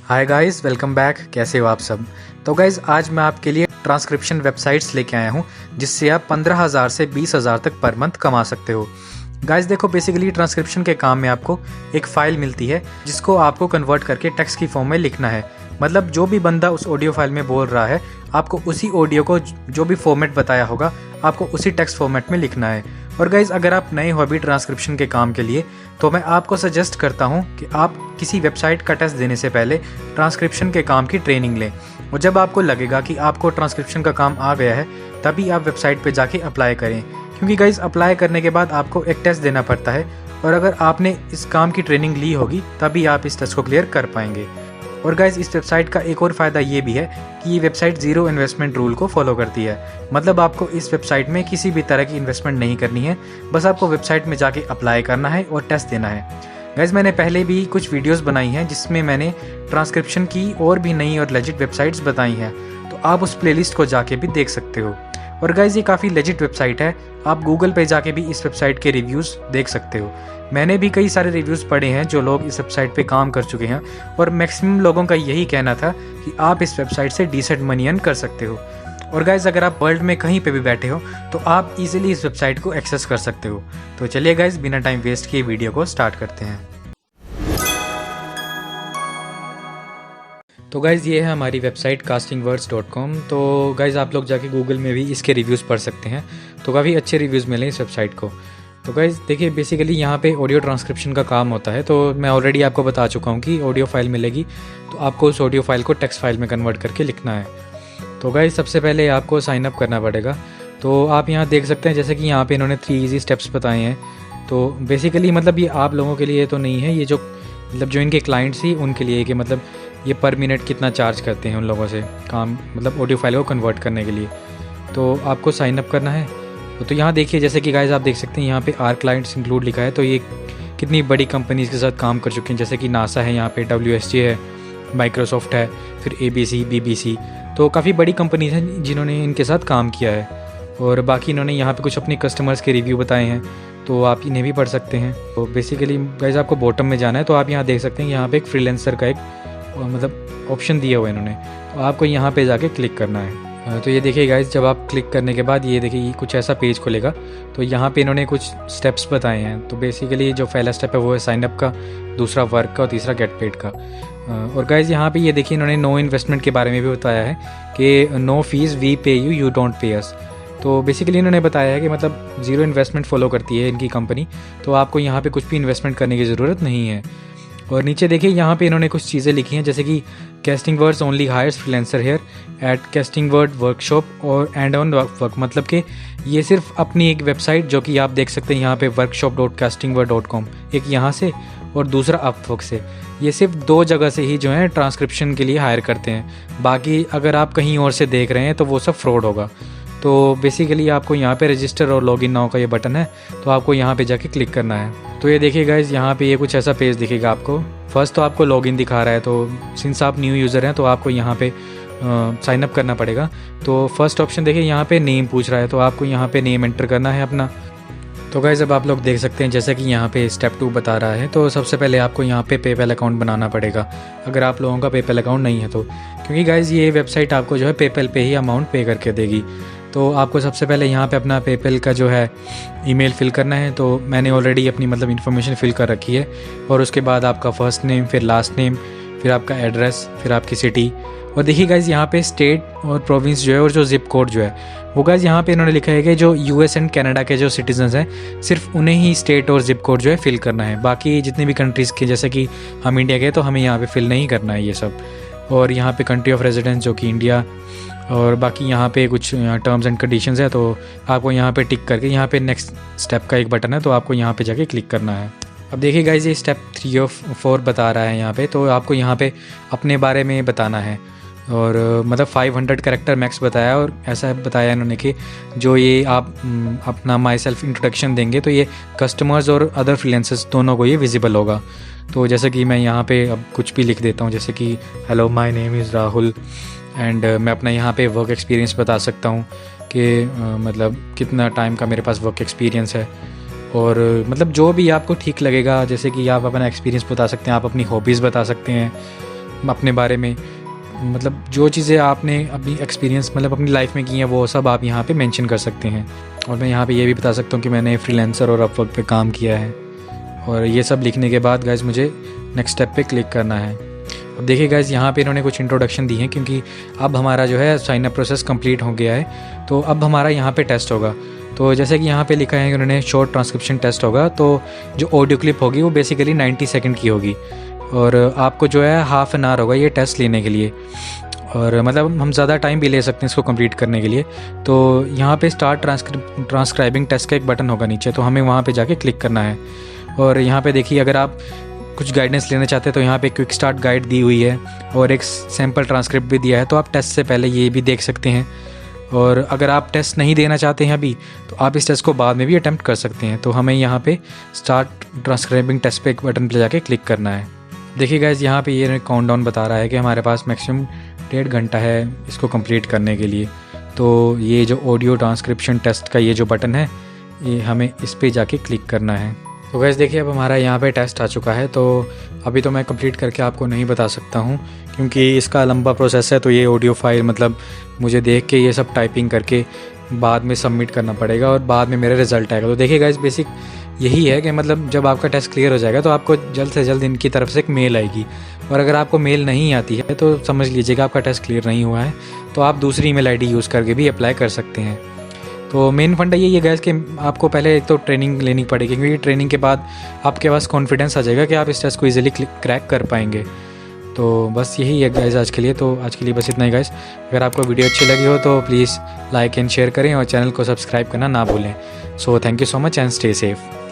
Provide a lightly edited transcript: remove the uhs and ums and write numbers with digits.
Hi guys, welcome back. कैसे हो आप सब? तो गाइस, आज मैं आपके लिए ट्रांसक्रिप्शन वेबसाइट्स लेके आया हूँ जिससे आप 15,000 से 20,000 तक पर मंथ कमा सकते हो। गाइस देखो, बेसिकली ट्रांसक्रिप्शन के काम में आपको एक फ़ाइल मिलती है जिसको आपको कन्वर्ट करके टेक्स्ट की फॉर्म में लिखना है। मतलब जो भी बंदा उस ऑडियो फाइल में बोल रहा है, आपको उसी ऑडियो को जो भी फॉर्मेट बताया होगा आपको उसी टेक्स्ट फॉर्मेट में लिखना है। और गाइज़, अगर आप नए हो अभी ट्रांसक्रिप्शन के काम के लिए, तो मैं आपको सजेस्ट करता हूँ कि आप किसी वेबसाइट का टेस्ट देने से पहले ट्रांसक्रिप्शन के काम की ट्रेनिंग लें। और जब आपको लगेगा कि आपको ट्रांसक्रिप्शन का काम आ गया है, तभी आप वेबसाइट पे जाके अप्लाई करें। क्योंकि गाइज़, अप्लाई करने के बाद आपको एक टेस्ट देना पड़ता है, और अगर आपने इस काम की ट्रेनिंग ली होगी तभी आप इस टेस्ट को क्लियर कर पाएंगे। और गाइज़, इस वेबसाइट का एक और फ़ायदा ये भी है कि ये वेबसाइट ज़ीरो इन्वेस्टमेंट रूल को फॉलो करती है। मतलब आपको इस वेबसाइट में किसी भी तरह की इन्वेस्टमेंट नहीं करनी है, बस आपको वेबसाइट में जाके अप्लाई करना है और टेस्ट देना है। गाइज़, मैंने पहले भी कुछ वीडियोस बनाई हैं जिसमें मैंने ट्रांसक्रिप्शन की और भी नई और लेजिट वेबसाइट्स बताई हैं, तो आप उस प्लेलिस्ट को जाके भी देख सकते हो। और गाइज़, ये काफ़ी लेजिट वेबसाइट है। आप गूगल पे जाके भी इस वेबसाइट के रिव्यूज़ देख सकते हो। मैंने भी कई सारे रिव्यूज़ पढ़े हैं जो लोग इस वेबसाइट पे काम कर चुके हैं, और मैक्सिमम लोगों का यही कहना था कि आप इस वेबसाइट से डिसेंट मनी अर्न कर सकते हो। और गाइज़, अगर आप वर्ल्ड में कहीं पे भी बैठे हो तो आप इजीली इस वेबसाइट को एक्सेस कर सकते हो। तो चलिए गाइज़, बिना टाइम वेस्ट किए वीडियो को स्टार्ट करते हैं। तो गाइज़, ये है हमारी वेबसाइट castingwords.com। तो गाइज़, आप लोग जाके गूगल में भी इसके रिव्यूज़ पढ़ सकते हैं, तो काफ़ी अच्छे रिव्यूज़ मिले इस वेबसाइट को। तो गाइज़ देखिए, बेसिकली यहाँ पे ऑडियो ट्रांसक्रिप्शन का काम होता है। तो मैं ऑलरेडी आपको बता चुका हूँ कि ऑडियो फाइल मिलेगी, तो आपको उस ऑडियो फाइल को टेक्स्ट फाइल में कन्वर्ट करके लिखना है। तो गाइज़, सबसे पहले आपको साइन अप करना पड़ेगा। तो आप यहाँ देख सकते हैं, जैसे कि यहाँ पे इन्होंने 3 ईजी स्टेप्स बताए हैं। तो बेसिकली मतलब ये आप लोगों के लिए तो नहीं है, ये जो इनके क्लाइंट्स ही उनके लिए, कि मतलब ये पर मिनट कितना चार्ज करते हैं उन लोगों से काम, मतलब ऑडियो फाइल को कन्वर्ट करने के लिए। तो आपको साइन अप करना है। तो यहाँ देखिए, जैसे कि गाइज़ आप देख सकते हैं यहाँ पे आर क्लाइंट्स इंक्लूड लिखा है। तो ये कितनी बड़ी कंपनीज़ के साथ काम कर चुके हैं, जैसे कि नासा है, यहाँ पे WSG है, माइक्रोसॉफ्ट है, फिर ABC, BBC। तो काफ़ी बड़ी कंपनीज़ हैं जिन्होंने इनके साथ काम किया है। और बाकी इन्होंने यहाँ पे कुछ अपने कस्टमर्स के रिव्यू बताए हैं, तो आप इन्हें भी पढ़ सकते हैं। तो बेसिकली गाइज़, आपको बॉटम में जाना है, तो आप यहाँ देख सकते हैं यहाँ पे एक फ्रीलांसर का एक मतलब ऑप्शन दिया हुआ है इन्होंने, तो आपको यहाँ पे जाके क्लिक करना है। तो ये देखिए गाइज़, जब आप क्लिक करने के बाद ये देखिए कुछ ऐसा पेज खुलेगा। तो यहाँ पे इन्होंने कुछ स्टेप्स बताए हैं। तो बेसिकली जो पहला स्टेप है वो है साइन अप का, दूसरा वर्क का और तीसरा गेट पेड का। और गाइज़ यहाँ पे ये देखिए इन्होंने नो इन्वेस्टमेंट के बारे में भी बताया है कि नो फीस, वी पे यू, यू डोंट पे अस। तो बेसिकली इन्होंने बताया है कि मतलब ज़ीरो इन्वेस्टमेंट फॉलो करती है इनकी कंपनी, तो आपको यहाँ पे कुछ भी इन्वेस्टमेंट करने की ज़रूरत नहीं है। और नीचे देखिए यहाँ पे इन्होंने कुछ चीज़ें लिखी हैं, जैसे कि casting words only hires freelancer here at casting word workshop और एंड ऑन वर्क। मतलब कि ये सिर्फ अपनी एक वेबसाइट, जो कि आप देख सकते हैं यहाँ पे workshop.castingword.com, एक यहाँ से और दूसरा अपवर्क से, ये सिर्फ 2 जगह से ही जो है ट्रांसक्रिप्शन के लिए हायर करते हैं। बाकी अगर आप कहीं और से देख रहे हैं तो वो सब फ्रॉड होगा। तो बेसिकली आपको यहाँ पे रजिस्टर और लॉगिन नाउ का ये बटन है, तो आपको यहाँ पे जाके क्लिक करना है। तो ये देखिए गाइज़, यहाँ पे ये कुछ ऐसा पेज दिखेगा आपको। फर्स्ट तो आपको लॉगिन दिखा रहा है, तो सिंस आप न्यू यूज़र हैं तो आपको यहाँ पे साइन अप करना पड़ेगा। तो फर्स्ट ऑप्शन देखिए यहाँ पे नेम पूछ रहा है, तो आपको यहाँ पे नेम एंटर करना है अपना। तो गाइज़, अब आप लोग देख सकते हैं जैसे कि यहाँ पे स्टेप 2 बता रहा है। तो सबसे पहले आपको यहाँ पे पेपैल अकाउंट बनाना पड़ेगा, अगर आप लोगों का पेपैल अकाउंट नहीं है तो। क्योंकि गाइज़ ये वेबसाइट आपको जो है पेपैल पे ही अमाउंट पे करके देगी। तो आपको सबसे पहले यहाँ पे अपना पेपैल का जो है ईमेल फिल करना है। तो मैंने ऑलरेडी अपनी मतलब इन्फॉर्मेशन फिल कर रखी है। और उसके बाद आपका फर्स्ट नेम, फिर लास्ट नेम, फिर आपका एड्रेस, फिर आपकी सिटी। और देखिए गाइज़, यहाँ पे स्टेट और प्रोविंस जो है और जो जिप कोड जो है वो गाइज़ यहाँ पे इन्होंने लिखा है कि जो US एंड कनाडा के जो सिटीजन्स हैं, सिर्फ उन्हें ही स्टेट और जिप कोड जो है फिल करना है। बाकी जितनी भी कंट्रीज़ के, जैसे कि हम इंडिया के, तो हमें यहाँ पे फिल नहीं करना है ये सब। और यहाँ पे कंट्री ऑफ रेजिडेंस जो कि इंडिया, और बाकी यहाँ पे कुछ टर्म्स एंड कंडीशंस है, तो आपको यहाँ पे टिक करके यहाँ पे नेक्स्ट स्टेप का एक बटन है, तो आपको यहाँ पे जाके क्लिक करना है। अब देखिए गाइज़, ये स्टेप 3 और 4 बता रहा है यहाँ पे। तो आपको यहाँ पे अपने बारे में बताना है, और मतलब 500 कैरेक्टर मैक्स बताया। और ऐसा बताया इन्होंने कि जो ये आप अपना माई सेल्फ इंट्रोडक्शन देंगे, तो ये कस्टमर्स और अदर फ्रीलांसर्स दोनों को ये विजिबल होगा। तो जैसे कि मैं यहाँ पे अब कुछ भी लिख देता हूँ, जैसे कि hello, my name is Rahul, and मैं अपना यहाँ पे वर्क एक्सपीरियंस बता सकता हूँ कि मतलब कितना टाइम का मेरे पास वर्क एक्सपीरियंस है। और मतलब जो भी आपको ठीक लगेगा, जैसे कि आप अपना एक्सपीरियंस बता सकते हैं, आप अपनी हॉबीज़ बता सकते हैं, अपने बारे में, मतलब जो चीज़ें आपने अपनी एक्सपीरियंस मतलब अपनी लाइफ में की हैं वो सब आप यहाँ पे मेंशन कर सकते हैं। और मैं यहाँ पे ये भी बता सकता हूँ कि मैंने फ्रीलांसर और अपवर्क पे काम किया है। और ये सब लिखने के बाद गाइज़ मुझे नेक्स्ट स्टेप पे क्लिक करना है। अब देखिए गाइज़ यहाँ पे इन्होंने कुछ इंट्रोडक्शन दी है, क्योंकि अब हमारा जो है साइन अप प्रोसेस कंप्लीट हो गया है। तो अब हमारा यहाँ पे टेस्ट होगा। तो जैसे कि यहाँ पे लिखा है कि उन्होंने शॉर्ट ट्रांसक्रिप्शन टेस्ट होगा। तो जो ऑडियो क्लिप होगी वो बेसिकली 90 सेकंड की होगी, और आपको जो है हाफ़ एन आवर होगा ये टेस्ट लेने के लिए। और मतलब हम ज़्यादा टाइम भी ले सकते हैं इसको कंप्लीट करने के लिए। तो यहाँ पे स्टार्ट ट्रांसक्राइबिंग टेस्ट का एक बटन होगा नीचे, तो हमें वहाँ पे जाके क्लिक करना है। और यहाँ पे देखिए अगर आप कुछ गाइडेंस लेना चाहते हैं तो यहाँ पे क्विक स्टार्ट गाइड दी हुई है और एक सैम्पल ट्रांसक्रिप्ट भी दिया है, तो आप टेस्ट से पहले ये भी देख सकते हैं। और अगर आप टेस्ट नहीं देना चाहते हैं अभी, तो आप इस टेस्ट को बाद में भी अटैम्प्ट कर सकते हैं। तो हमें यहाँ पे स्टार्ट ट्रांसक्राइबिंग टेस्ट पे एक बटन पे जाके क्लिक करना है। देखिए गाइज़ यहाँ पे ये काउंटडाउन बता रहा है कि हमारे पास मैक्सिमम 1.5 घंटा है इसको कंप्लीट करने के लिए। तो ये जो ऑडियो ट्रांसक्रिप्शन टेस्ट का ये जो बटन है, ये हमें इस पे जाके क्लिक करना है। तो गाइज़ देखिए अब हमारा यहाँ पे टेस्ट आ चुका है। तो अभी तो मैं कंप्लीट करके आपको नहीं बता सकता हूँ, क्योंकि इसका लंबा प्रोसेस है। तो ये ऑडियो फाइल मतलब मुझे देख के ये सब टाइपिंग करके बाद में सबमिट करना पड़ेगा और बाद में मेरा रिज़ल्ट आएगा। तो देखिए गाइज़ बेसिक यही है कि मतलब जब आपका टेस्ट क्लियर हो जाएगा तो आपको जल्द से जल्द इनकी तरफ से एक मेल आएगी। और अगर आपको मेल नहीं आती है तो समझ लीजिएगा आपका टेस्ट क्लियर नहीं हुआ है। तो आप दूसरी ईमेल आईडी यूज़ करके भी अप्लाई कर सकते हैं। तो मेन फंडा यही है गाइस कि आपको पहले एक तो ट्रेनिंग लेनी पड़ेगी, क्योंकि ट्रेनिंग के बाद आपके पास कॉन्फिडेंस आ जाएगा कि आप इस टेस्ट को ईजिली क्रैक कर पाएंगे। तो बस यही है गाइस आज के लिए। तो आज के लिए बस इतना ही गाइस। अगर आपको वीडियो अच्छी लगी हो तो प्लीज़ लाइक एंड शेयर करें और चैनल को सब्सक्राइब करना ना भूलें। So thank you so much and stay safe.